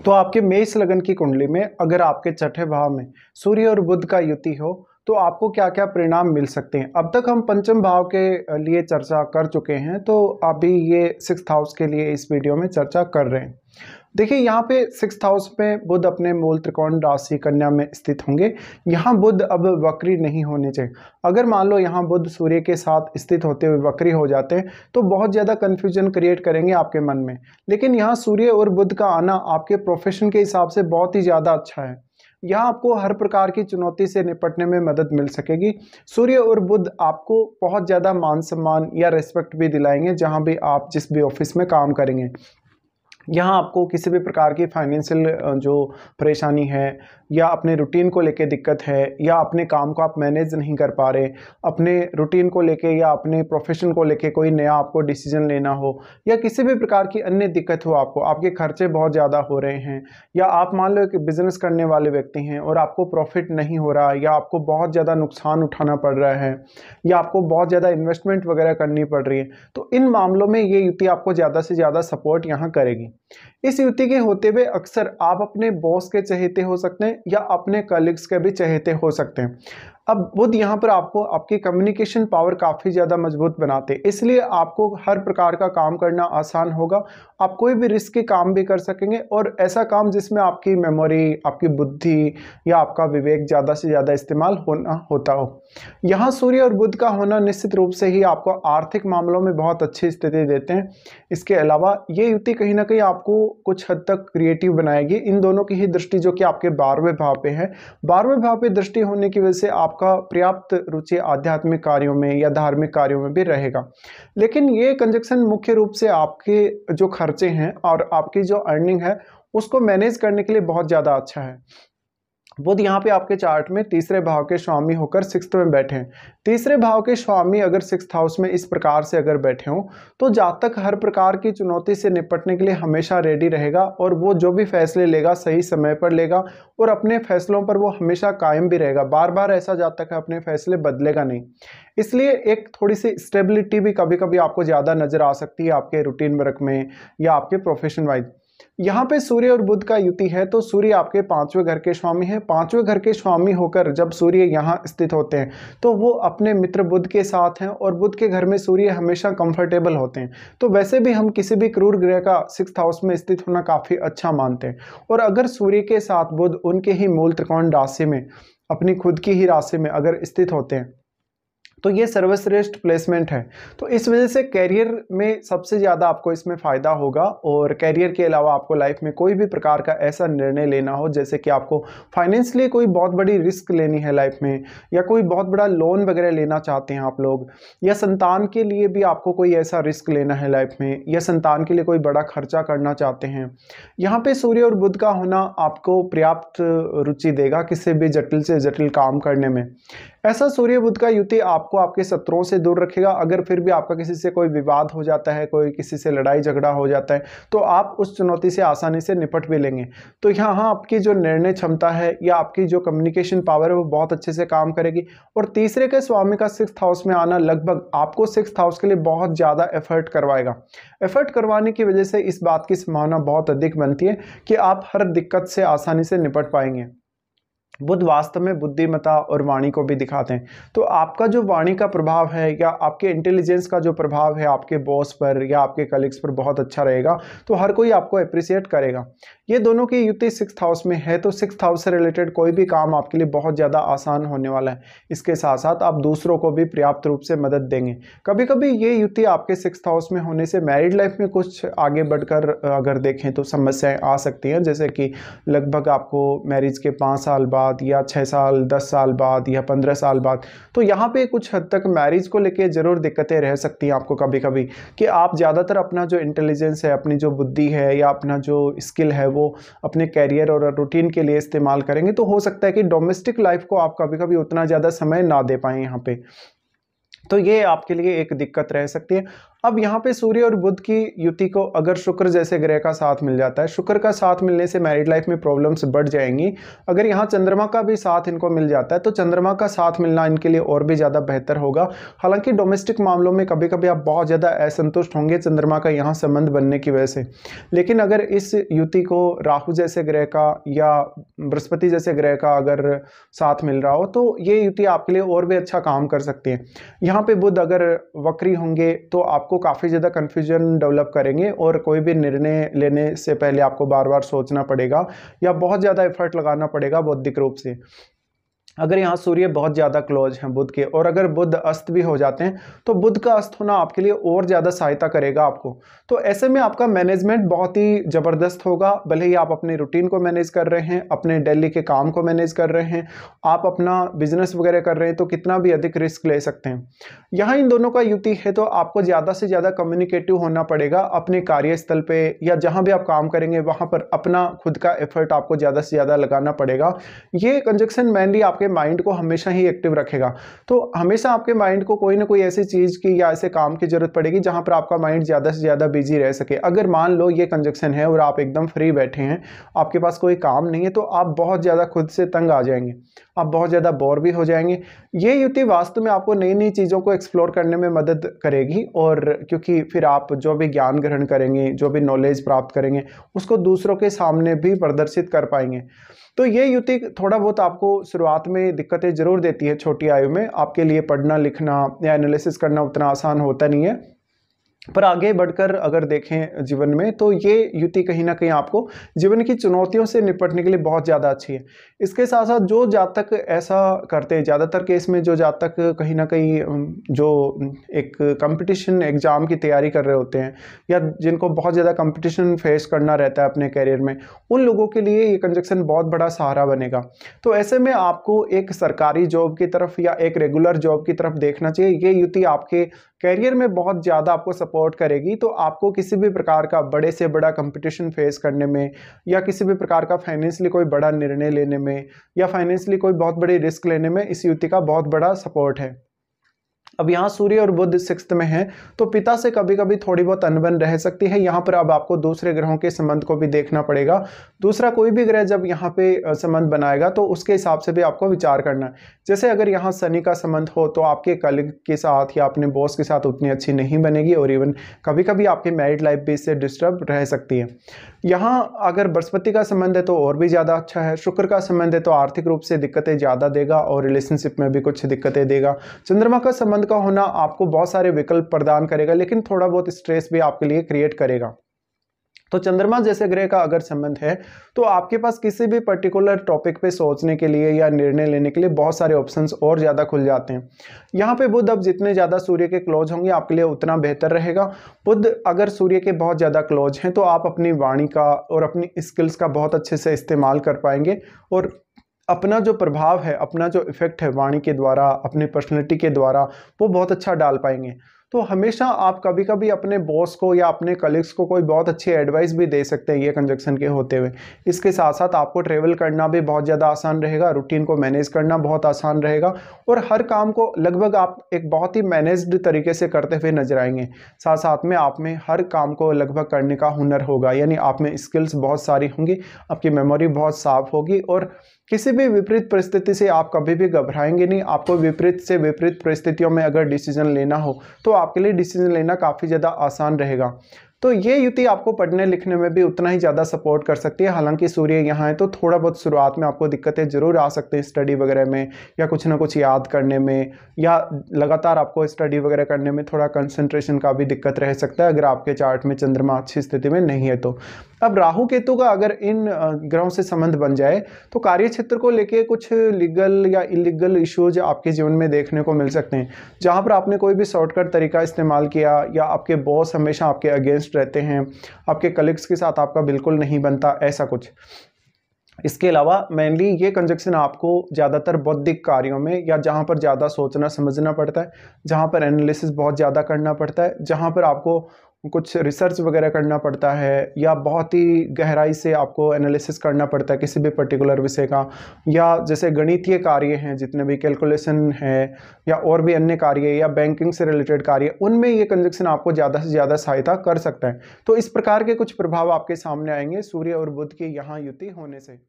तो आपके मेष लगन की कुंडली में अगर आपके छठे भाव में सूर्य और बुध का युति हो तो आपको क्या क्या परिणाम मिल सकते हैं। अब तक हम पंचम भाव के लिए चर्चा कर चुके हैं, तो अभी ये सिक्स्थ हाउस के लिए इस वीडियो में चर्चा कर रहे हैं। देखिए यहाँ पे सिक्स्थ हाउस में बुध अपने मूल त्रिकोण राशि कन्या में स्थित होंगे। यहाँ बुध अब वक्री नहीं होने चाहिए। अगर मान लो यहाँ बुध सूर्य के साथ स्थित होते हुए वक्री हो जाते हैं तो बहुत ज़्यादा कन्फ्यूजन क्रिएट करेंगे आपके मन में। लेकिन यहाँ सूर्य और बुध का आना आपके प्रोफेशन के हिसाब से बहुत ही ज़्यादा अच्छा है। यहाँ आपको हर प्रकार की चुनौती से निपटने में मदद मिल सकेगी। सूर्य और बुध आपको बहुत ज़्यादा मान सम्मान या रिस्पेक्ट भी दिलाएंगे जहाँ भी आप जिस भी ऑफिस में काम करेंगे। यहाँ आपको किसी भी प्रकार की फाइनेंशियल जो परेशानी है या अपने रूटीन को लेके दिक्कत है या अपने काम को आप मैनेज नहीं कर पा रहे, अपने रूटीन को लेके या अपने प्रोफेशन को लेके कोई नया आपको डिसीजन लेना हो या किसी भी प्रकार की अन्य दिक्कत हो, आपको आपके खर्चे बहुत ज़्यादा हो रहे हैं या आप मान लो कि बिजनेस करने वाले व्यक्ति हैं और आपको प्रॉफिट नहीं हो रहा या आपको बहुत ज़्यादा नुकसान उठाना पड़ रहा है या आपको बहुत ज़्यादा इन्वेस्टमेंट वगैरह करनी पड़ रही है, तो इन मामलों में ये युति आपको ज़्यादा से ज़्यादा सपोर्ट यहाँ करेगी। इस युति के होते हुए अक्सर आप अपने बॉस के चहेते हो सकते हैं या अपने कलीग्स के भी चहेते हो सकते हैं। अब बुध यहाँ पर आपको आपकी कम्युनिकेशन पावर काफ़ी ज़्यादा मजबूत बनाते हैं, इसलिए आपको हर प्रकार का काम करना आसान होगा। आप कोई भी रिस्की काम भी कर सकेंगे और ऐसा काम जिसमें आपकी मेमोरी, आपकी बुद्धि या आपका विवेक ज़्यादा से ज़्यादा इस्तेमाल होता हो। यहाँ सूर्य और बुध का होना निश्चित रूप से ही आपको आर्थिक मामलों में बहुत अच्छी स्थिति देते हैं। इसके अलावा ये युति कहीं ना कहीं आपको कुछ हद तक क्रिएटिव बनाएगी। इन दोनों की ही दृष्टि जो कि आपके 12वें भाव पे है, 12वें भाव पे दृष्टि होने की वजह से आपका पर्याप्त रुचि आध्यात्मिक कार्यों में या धार्मिक कार्यों में भी रहेगा। लेकिन ये कंजक्शन मुख्य रूप से आपके जो खर्चे हैं और आपकी जो अर्निंग है उसको मैनेज करने के लिए बहुत ज़्यादा अच्छा है। बुध यहाँ पे आपके चार्ट में तीसरे भाव के स्वामी होकर सिक्स्थ में बैठे हैं। तीसरे भाव के स्वामी अगर सिक्स्थ हाउस में इस प्रकार से अगर बैठे हों तो जातक हर प्रकार की चुनौती से निपटने के लिए हमेशा रेडी रहेगा और वो जो भी फैसले लेगा सही समय पर लेगा और अपने फैसलों पर वो हमेशा कायम भी रहेगा। बार बार ऐसा जातक है अपने फैसले बदलेगा नहीं। इसलिए एक थोड़ी सी स्टेबिलिटी भी कभी कभी आपको ज़्यादा नजर आ सकती है आपके रूटीन वर्क में या आपके प्रोफेशन वाइज। यहाँ पे सूर्य और बुध का युति है तो सूर्य आपके 5वें घर के स्वामी है। 5वें घर के स्वामी होकर जब सूर्य यहाँ स्थित होते हैं तो वो अपने मित्र बुध के साथ हैं और बुध के घर में सूर्य हमेशा कंफर्टेबल होते हैं। तो वैसे भी हम किसी भी क्रूर ग्रह का सिक्स्थ हाउस में स्थित होना काफ़ी अच्छा मानते हैं। और अगर सूर्य के साथ बुध उनके ही मूल त्रिकोण राशि में, अपनी खुद की ही राशि में अगर स्थित होते हैं तो ये सर्वश्रेष्ठ प्लेसमेंट है। तो इस वजह से कैरियर में सबसे ज़्यादा आपको इसमें फ़ायदा होगा। और कैरियर के अलावा आपको लाइफ में कोई भी प्रकार का ऐसा निर्णय लेना हो, जैसे कि आपको फाइनेंशियली कोई बहुत बड़ी रिस्क लेनी है लाइफ में या कोई बहुत बड़ा लोन वगैरह लेना चाहते हैं आप लोग, या संतान के लिए भी आपको कोई ऐसा रिस्क लेना है लाइफ में, या संतान के लिए कोई बड़ा खर्चा करना चाहते हैं, यहाँ पे सूर्य और बुध का होना आपको पर्याप्त रुचि देगा किसी भी जटिल से जटिल काम करने में। ऐसा सूर्य बुध का युति आपको आपके शत्रुओं से दूर रखेगा। अगर फिर भी आपका किसी से कोई विवाद हो जाता है, कोई किसी से लड़ाई झगड़ा हो जाता है, तो आप उस चुनौती से आसानी से निपट भी लेंगे। तो यहाँ आपकी जो निर्णय क्षमता है या आपकी जो कम्युनिकेशन पावर है वो बहुत अच्छे से काम करेगी। और तीसरे के स्वामी का सिक्स्थ हाउस में आना लगभग आपको सिक्स्थ हाउस के लिए बहुत ज़्यादा एफर्ट करवाएगा। एफर्ट करवाने की वजह से इस बात की संभावना बहुत अधिक बनती है कि आप हर दिक्कत से आसानी से निपट पाएंगे। बुध वास्तव में बुद्धिमत्ता और वाणी को भी दिखाते हैं। तो आपका जो वाणी का प्रभाव है या आपके इंटेलिजेंस का जो प्रभाव है आपके बॉस पर या आपके कलीग्स पर बहुत अच्छा रहेगा। तो हर कोई आपको अप्रिशिएट करेगा। ये दोनों की युति सिक्स्थ हाउस में है तो सिक्स्थ हाउस से रिलेटेड कोई भी काम आपके लिए बहुत ज़्यादा आसान होने वाला है। इसके साथ साथ आप दूसरों को भी पर्याप्त रूप से मदद देंगे। कभी कभी ये युति आपके सिक्स्थ हाउस में होने से मैरिड लाइफ में कुछ आगे बढ़कर अगर देखें तो समस्याएं आ सकती हैं, जैसे कि लगभग आपको मैरिज के 5 साल बाद या 6 साल, 10 साल बाद या 15 साल बाद, तो यहाँ पे कुछ हद तक मैरिज को लेके जरूर दिक्कतें रह सकती हैं आपको कभी कभी, कि आप ज़्यादातर अपना जो इंटेलिजेंस है, अपनी जो बुद्धि है या अपना जो स्किल है वो अपने कैरियर और रूटीन के लिए इस्तेमाल करेंगे। तो हो सकता है कि डोमेस्टिक लाइफ को आप कभी कभी उतना ज़्यादा समय ना दे पाएँ यहाँ पे। तो ये आपके लिए एक दिक्कत रह सकती है। अब यहाँ पे सूर्य और बुध की युति को अगर शुक्र जैसे ग्रह का साथ मिल जाता है, शुक्र का साथ मिलने से मैरिड लाइफ में प्रॉब्लम्स बढ़ जाएंगी। अगर यहाँ चंद्रमा का भी साथ इनको मिल जाता है तो चंद्रमा का साथ मिलना इनके लिए और भी ज़्यादा बेहतर होगा। हालांकि डोमेस्टिक मामलों में कभी कभी आप बहुत ज़्यादा असंतुष्ट होंगे चंद्रमा का यहाँ संबंध बनने की वजह से, लेकिन अगर इस युति को राहु जैसे ग्रह का या बृहस्पति जैसे ग्रह का अगर साथ मिल रहा हो तो ये युति आपके लिए और भी अच्छा काम कर सकती है। यहाँ पे बुध अगर वक्री होंगे तो आपको काफ़ी ज़्यादा कन्फ्यूजन डेवलप करेंगे और कोई भी निर्णय लेने से पहले आपको बार बार सोचना पड़ेगा या बहुत ज़्यादा एफर्ट लगाना पड़ेगा बौद्धिक रूप से। अगर यहाँ सूर्य बहुत ज़्यादा क्लोज हैं बुध के और अगर बुध अस्त भी हो जाते हैं तो बुध का अस्त होना आपके लिए और ज़्यादा सहायता करेगा आपको। तो ऐसे में आपका मैनेजमेंट बहुत ही ज़बरदस्त होगा। भले ही आप अपने रूटीन को मैनेज कर रहे हैं, अपने डेली के काम को मैनेज कर रहे हैं, आप अपना बिजनेस वगैरह कर रहे हैं तो कितना भी अधिक रिस्क ले सकते हैं। यहाँ इन दोनों का युति है तो आपको ज़्यादा से ज़्यादा कम्युनिकेटिव होना पड़ेगा अपने कार्यस्थल पर या जहाँ भी आप काम करेंगे वहाँ पर अपना खुद का एफर्ट आपको ज़्यादा से ज़्यादा लगाना पड़ेगा। ये कंजक्शन मेनली आपके माइंड को हमेशा ही एक्टिव रखेगा। तो हमेशा आपके माइंड को कोई ना कोई ऐसी चीज की या ऐसे काम की जरूरत पड़ेगी जहां पर आपका माइंड ज्यादा से ज्यादा बिजी रह सके। अगर मान लो ये कंजक्शन है और आप एकदम फ्री बैठे हैं, आपके पास कोई काम नहीं है, तो आप बहुत ज्यादा खुद से तंग आ जाएंगे, आप बहुत ज्यादा बोर भी हो जाएंगे। ये युति वास्तव में आपको नई नई चीजों को एक्सप्लोर करने में मदद करेगी और क्योंकि फिर आप जो भी ज्ञान ग्रहण करेंगे, जो भी नॉलेज प्राप्त करेंगे, उसको दूसरों के सामने भी प्रदर्शित कर पाएंगे। तो ये युति थोड़ा बहुत आपको शुरुआत में दिक्कतें जरूर देती है। छोटी आयु में आपके लिए पढ़ना लिखना या एनालिसिस करना उतना आसान होता नहीं है, पर आगे बढ़कर अगर देखें जीवन में तो ये युति कहीं ना कहीं आपको जीवन की चुनौतियों से निपटने के लिए बहुत ज़्यादा अच्छी है। इसके साथ साथ जो जातक ऐसा करते हैं, ज़्यादातर केस में जो जातक कहीं ना कहीं जो एक कंपटीशन एग्ज़ाम की तैयारी कर रहे होते हैं या जिनको बहुत ज़्यादा कंपटीशन फेस करना रहता है अपने कैरियर में, उन लोगों के लिए ये कंजक्शन बहुत बड़ा सहारा बनेगा। तो ऐसे में आपको एक सरकारी जॉब की तरफ या एक रेगुलर जॉब की तरफ देखना चाहिए। ये युति आपके कैरियर में बहुत ज़्यादा आपको सपोर्ट करेगी। तो आपको किसी भी प्रकार का बड़े से बड़ा कंपटीशन फेस करने में या किसी भी प्रकार का फाइनेंशियली कोई बड़ा निर्णय लेने में या फाइनेंशियली कोई बहुत बड़ी रिस्क लेने में इस युति का बहुत बड़ा सपोर्ट है। अब यहाँ सूर्य और बुध सिक्स्थ में है तो पिता से कभी कभी थोड़ी बहुत अनबन रह सकती है। यहाँ पर अब आपको दूसरे ग्रहों के संबंध को भी देखना पड़ेगा। दूसरा कोई भी ग्रह जब यहाँ पे संबंध बनाएगा तो उसके हिसाब से भी आपको विचार करना है। जैसे अगर यहाँ शनि का संबंध हो तो आपके कलीग के साथ या अपने बॉस के साथ उतनी अच्छी नहीं बनेगी और इवन कभी कभी आपकी मैरिड लाइफ भी इससे डिस्टर्ब रह सकती है। यहाँ अगर बृहस्पति का संबंध है तो और भी ज़्यादा अच्छा है। शुक्र का संबंध है तो आर्थिक रूप से दिक्कतें ज़्यादा देगा और रिलेशनशिप में भी कुछ दिक्कतें देगा। चंद्रमा का संबंध का होना आपको बहुत सारे विकल्प प्रदान करेगा लेकिन थोड़ा बहुत स्ट्रेस भी आपके लिए क्रिएट करेगा। तो चंद्रमा जैसे ग्रह का अगर संबंध है तो आपके पास किसी भी पर्टिकुलर टॉपिक पे सोचने के लिए या निर्णय लेने के लिए बहुत सारे ऑप्शंस और ज़्यादा खुल जाते हैं। यहाँ पे बुध अब जितने ज़्यादा सूर्य के क्लोज होंगे आपके लिए उतना बेहतर रहेगा। बुध अगर सूर्य के बहुत ज़्यादा क्लोज हैं तो आप अपनी वाणी का और अपनी स्किल्स का बहुत अच्छे से इस्तेमाल कर पाएंगे और अपना जो प्रभाव है, अपना जो इफेक्ट है वाणी के द्वारा, अपनी पर्सनैलिटी के द्वारा, वो बहुत अच्छा डाल पाएंगे। तो हमेशा आप कभी कभी अपने बॉस को या अपने कलीग्स को कोई बहुत अच्छी एडवाइस भी दे सकते हैं ये कंजक्शन के होते हुए। इसके साथ साथ आपको ट्रेवल करना भी बहुत ज़्यादा आसान रहेगा, रूटीन को मैनेज करना बहुत आसान रहेगा और हर काम को लगभग आप एक बहुत ही मैनेज्ड तरीके से करते हुए नजर आएंगे। साथ साथ में आप में हर काम को लगभग करने का हुनर होगा, यानी आप में स्किल्स बहुत सारी होंगी, आपकी मेमोरी बहुत साफ होगी और किसी भी विपरीत परिस्थिति से आप कभी भी घबराएंगे नहीं। आपको विपरीत से विपरीत परिस्थितियों में अगर डिसीजन लेना हो तो आपके लिए डिसीजन लेना काफ़ी ज़्यादा आसान रहेगा। तो ये युति आपको पढ़ने लिखने में भी उतना ही ज़्यादा सपोर्ट कर सकती है। हालांकि सूर्य यहाँ है तो थोड़ा बहुत शुरुआत में आपको दिक्कतें जरूर आ सकती हैं स्टडी वगैरह में या कुछ ना कुछ याद करने में या लगातार आपको स्टडी वगैरह करने में थोड़ा कंसंट्रेशन का भी दिक्कत रह सकता है अगर आपके चार्ट में चंद्रमा अच्छी स्थिति में नहीं है तो। अब राहु केतु का अगर इन ग्रहों से संबंध बन जाए तो कार्य क्षेत्र को लेके कुछ लीगल या इलीगल इश्यूज आपके जीवन में देखने को मिल सकते हैं, जहां पर आपने कोई भी शॉर्टकट तरीका इस्तेमाल किया या आपके बॉस हमेशा आपके अगेंस्ट रहते हैं, आपके कलीग्स के साथ आपका बिल्कुल नहीं बनता, ऐसा कुछ। इसके अलावा मेनली ये कंजक्शन आपको ज़्यादातर बौद्धिक कार्यों में या जहाँ पर ज़्यादा सोचना समझना पड़ता है, जहाँ पर एनालिसिस बहुत ज़्यादा करना पड़ता है, जहाँ पर आपको कुछ रिसर्च वगैरह करना पड़ता है, या बहुत ही गहराई से आपको एनालिसिस करना पड़ता है किसी भी पर्टिकुलर विषय का, या जैसे गणितीय कार्य हैं जितने भी कैलकुलेशन है, या और भी अन्य कार्य, या बैंकिंग से रिलेटेड कार्य, उनमें ये कंजक्शन आपको ज़्यादा से ज़्यादा सहायता कर सकता है। तो इस प्रकार के कुछ प्रभाव आपके सामने आएंगे सूर्य और बुध की यहाँ युति होने से।